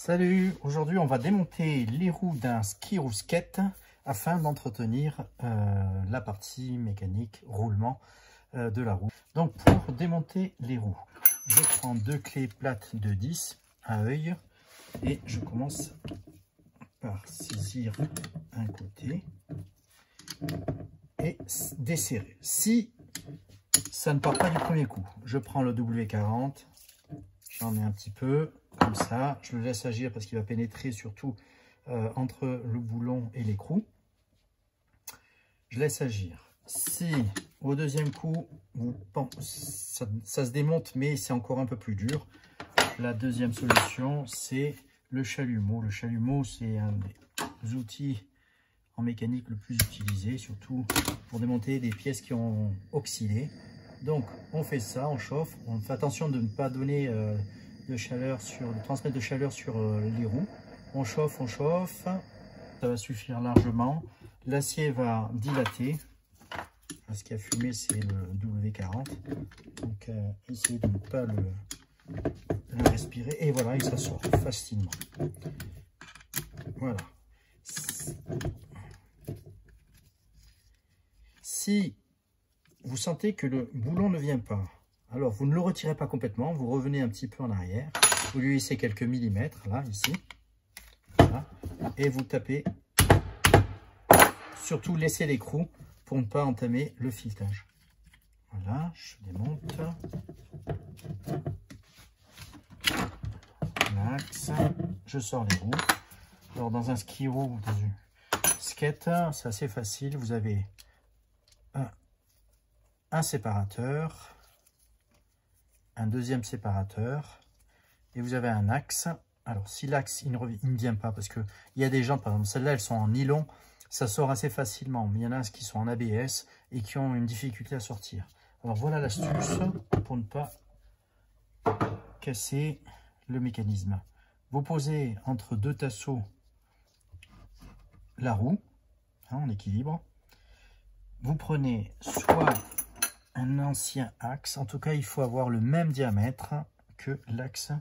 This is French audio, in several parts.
Salut, aujourd'hui on va démonter les roues d'un ski roue skate afin d'entretenir la partie mécanique roulement de la roue. Donc pour démonter les roues, je prends deux clés plates de 10 à œil et je commence par saisir un côté et desserrer. Si ça ne part pas du premier coup, je prends le W40, j'en ai un petit peu. Comme ça, je le laisse agir parce qu'il va pénétrer surtout entre le boulon et l'écrou. Je laisse agir. Si au deuxième coup, ça se démonte, mais c'est encore un peu plus dur, la deuxième solution, c'est le chalumeau. Le chalumeau, c'est un des outils en mécanique le plus utilisé, surtout pour démonter des pièces qui ont oxydé. Donc, on fait ça, on chauffe. On fait attention de ne pas donner de transmettre de chaleur sur les roues. On chauffe, ça va suffire largement. L'acier va dilater. Ce qui a fumé, c'est le W40. Donc, essayez de ne pas le respirer. Et voilà, il s'assort facilement. Voilà. Si vous sentez que le boulon ne vient pas, alors vous ne le retirez pas complètement, vous revenez un petit peu en arrière, vous lui laissez quelques millimètres, là, ici, voilà, et vous tapez, surtout laissez l'écrou pour ne pas entamer le filetage. Voilà, je démonte. L'axe, je sors les roues. Alors dans un ski roue ou dans une skate, c'est assez facile, vous avez un séparateur, un deuxième séparateur et vous avez un axe. Alors si l'axe il ne vient pas, parce que il y a des jantes, par exemple celles-là elles sont en nylon, ça sort assez facilement, mais il y en a qui sont en ABS et qui ont une difficulté à sortir. Alors voilà l'astuce pour ne pas casser le mécanisme. Vous posez entre deux tasseaux la roue en équilibre, vous prenez soit un ancien axe, en tout cas il faut avoir le même diamètre que l'axe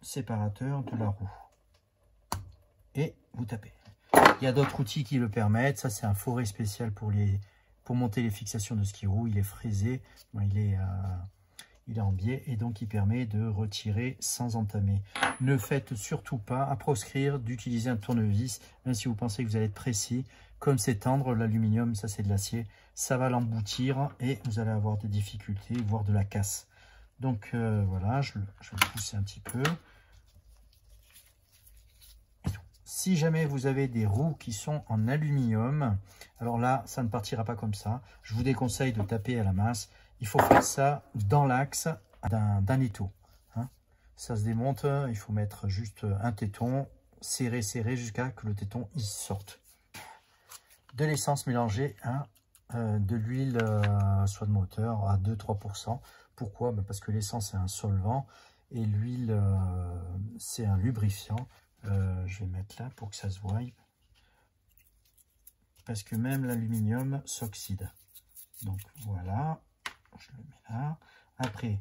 séparateur de la roue et vous tapez. Il y a d'autres outils qui le permettent, ça c'est un forêt spécial pour monter les fixations de ski roue, il est fraisé, il est en biais et donc il permet de retirer sans entamer. Ne faites surtout pas à proscrire d'utiliser un tournevis, même si vous pensez que vous allez être précis. Comme c'est tendre, l'aluminium, ça c'est de l'acier, ça va l'emboutir et vous allez avoir des difficultés, voire de la casse. Donc voilà, je vais le pousser un petit peu. Si jamais vous avez des roues qui sont en aluminium, alors là, ça ne partira pas comme ça. Je vous déconseille de taper à la masse. Il faut faire ça dans l'axe d'un étau. Hein. Ça se démonte, il faut mettre juste un téton, serré jusqu'à que le téton il sorte. De l'essence mélangée à de l'huile soit de moteur à 2-3%. Pourquoi? Parce que l'essence est un solvant et l'huile c'est un lubrifiant. Je vais mettre là pour que ça se voie. Parce que même l'aluminium s'oxyde. Donc voilà, je le mets là. Après,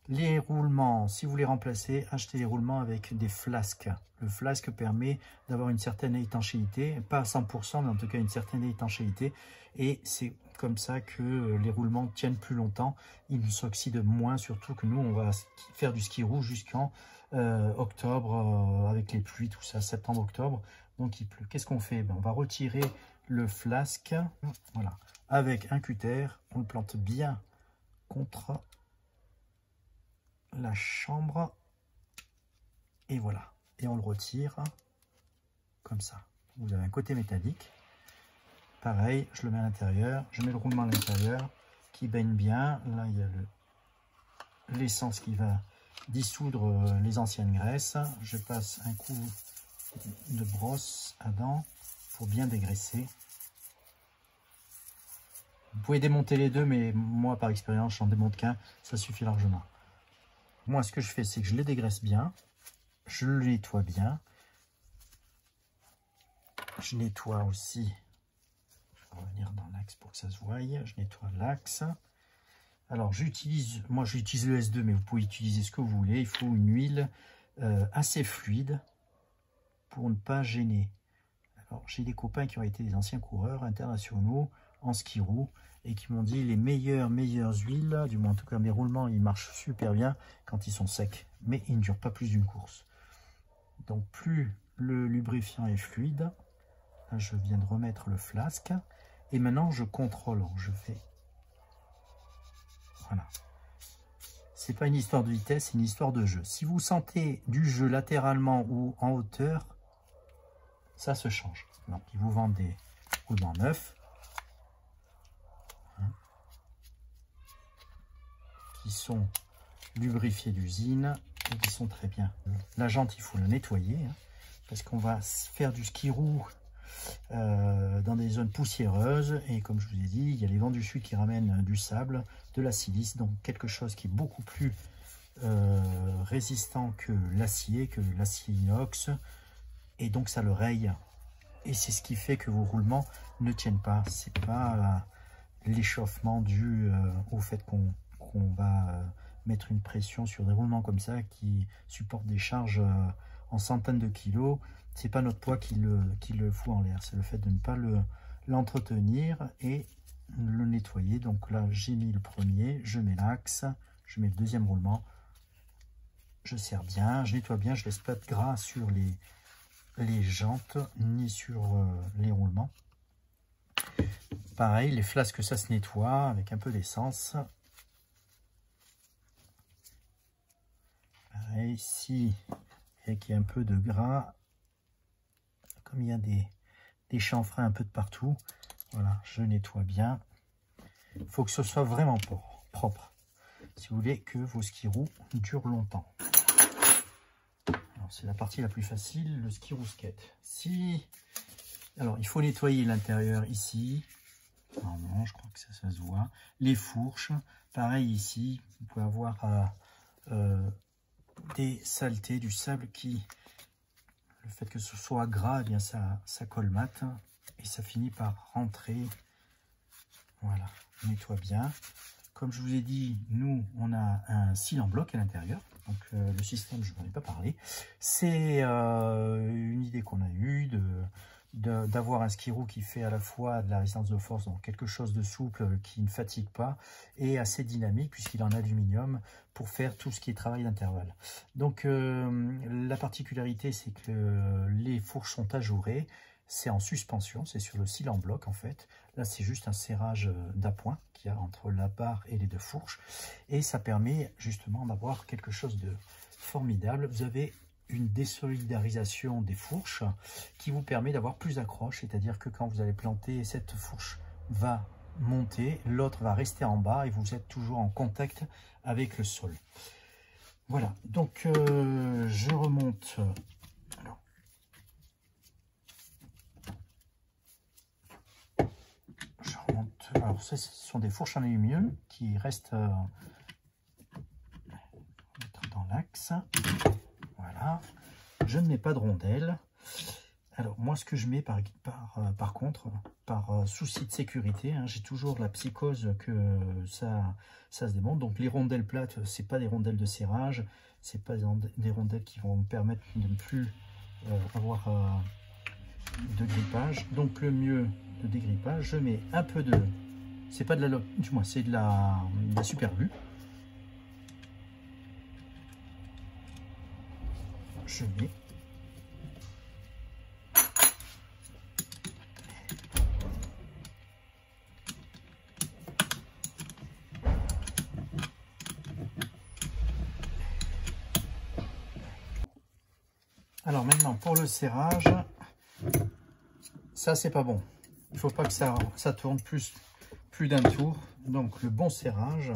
les roulements, si vous les remplacez, achetez les roulements avec des flasques. Le flasque permet d'avoir une certaine étanchéité, pas à 100%, mais en tout cas une certaine étanchéité. Et c'est comme ça que les roulements tiennent plus longtemps. Ils s'oxydent moins, surtout que nous, on va faire du ski roue jusqu'en octobre, avec les pluies, tout ça, septembre-octobre. Donc il pleut. Qu'est-ce qu'on fait? On va retirer le flasque, voilà, avec un cutter. On le plante bien contre la chambre et voilà, et on le retire comme ça. Vous avez un côté métallique, pareil, je le mets à l'intérieur, je mets le roulement à l'intérieur qui baigne bien. Là il y a l'essence qui va dissoudre les anciennes graisses. Je passe un coup de brosse à dents pour bien dégraisser. Vous pouvez démonter les deux, mais moi par expérience j'en démonte qu'un, ça suffit largement. Moi, ce que je fais, c'est que je les dégraisse bien. Je le nettoie bien. Je nettoie aussi. Je vais revenir dans l'axe pour que ça se voie. Je nettoie l'axe. Alors, moi, j'utilise le S2, mais vous pouvez utiliser ce que vous voulez. Il faut une huile assez fluide pour ne pas gêner. Alors, j'ai des copains qui ont été des anciens coureurs internationaux en ski roue et qui m'ont dit les meilleures huiles, du moins en tout cas mes roulements, ils marchent super bien quand ils sont secs, mais ils ne durent pas plus d'une course. Donc plus le lubrifiant est fluide, là je viens de remettre le flasque et maintenant je contrôle, je fais, voilà. C'est pas une histoire de vitesse, c'est une histoire de jeu. Si vous sentez du jeu latéralement ou en hauteur, ça se change. Donc ils vous vendent des roulements neufs, hein, qui sont lubrifiés d'usine et qui sont très bien. La jante, il faut le nettoyer, hein, parce qu'on va faire du ski roue dans des zones poussiéreuses, et comme je vous ai dit, il y a les vents du sud qui ramènent du sable, de la silice, donc quelque chose qui est beaucoup plus résistant que l'acier inox, et donc ça le raye, et c'est ce qui fait que vos roulements ne tiennent pas. C'est pas l'échauffement dû au fait qu'on va mettre une pression sur des roulements comme ça qui supportent des charges en centaines de kilos. C'est pas notre poids qui le fout en l'air, c'est le fait de ne pas l'entretenir et le nettoyer. Donc là, j'ai mis le premier, je mets l'axe, je mets le deuxième roulement, je serre bien, je nettoie bien, je laisse pas de gras sur les jantes ni sur les roulements. Pareil, les flasques, ça se nettoie avec un peu d'essence. Pareil, ici, il y a un peu de gras, comme il y a des chanfreins un peu de partout, voilà, je nettoie bien. Il faut que ce soit vraiment propre, si vous voulez que vos ski roues durent longtemps. C'est la partie la plus facile, le ski roue skate. Alors, il faut nettoyer l'intérieur ici. Non, je crois que ça se voit. Les fourches, pareil ici, vous pouvez avoir des saletés, du sable qui, le fait que ce soit gras, eh bien ça colmate et ça finit par rentrer. Voilà, on nettoie bien. Comme je vous ai dit, nous, on a un cil en bloc à l'intérieur. Donc le système, je n'en ai pas parlé. C'est une idée qu'on a eue d'avoir un ski roue qui fait à la fois de la résistance de force, donc quelque chose de souple qui ne fatigue pas, et assez dynamique puisqu'il est en aluminium pour faire tout ce qui est travail d'intervalle. Donc la particularité, c'est que les fourches sont ajourées. C'est en suspension, c'est sur le cil en bloc en fait. Là, c'est juste un serrage d'appoint qu'il y a entre la barre et les deux fourches. Et ça permet justement d'avoir quelque chose de formidable. Vous avez une désolidarisation des fourches qui vous permet d'avoir plus d'accroche. C'est-à-dire que quand vous allez planter, cette fourche va monter, l'autre va rester en bas et vous êtes toujours en contact avec le sol. Voilà, donc je remonte. Alors, ce sont des fourches en aluminium qui restent dans l'axe. Voilà. Je ne mets pas de rondelles. Alors, moi, ce que je mets par contre, par souci de sécurité, hein, j'ai toujours la psychose que ça se démonte. Donc, les rondelles plates, ce n'est pas des rondelles de serrage. Ce n'est pas des rondelles qui vont me permettre de ne plus avoir de grippage. Donc, le mieux de dégrippage, je mets un peu de, c'est pas de la, du moins c'est de la super glue. Je mets alors maintenant pour le serrage, ça c'est pas bon. Il faut pas que ça tourne plus d'un tour. Donc le bon serrage,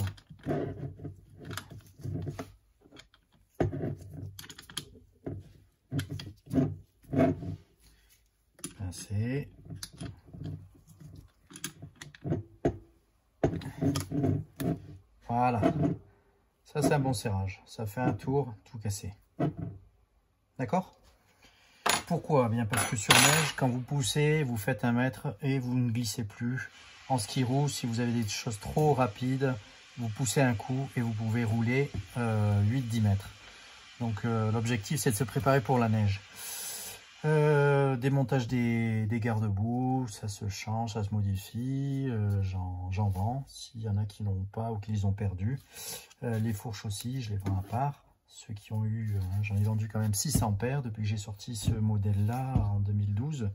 pincer, voilà, ça c'est un bon serrage, ça fait un tour tout cassé. D'accord? Pourquoi? Bien parce que sur neige, quand vous poussez, vous faites 1 mètre et vous ne glissez plus. En ski roue, si vous avez des choses trop rapides, vous poussez un coup et vous pouvez rouler 8-10 mètres. Donc l'objectif, c'est de se préparer pour la neige. Démontage des garde-boue, ça se change, ça se modifie, j'en vends s'il y en a qui n'ont pas ou qui les ont perdus. Les fourches aussi, je les vends à part. Ceux qui ont eu, j'en ai vendu quand même 600 paires depuis que j'ai sorti ce modèle là en 2012.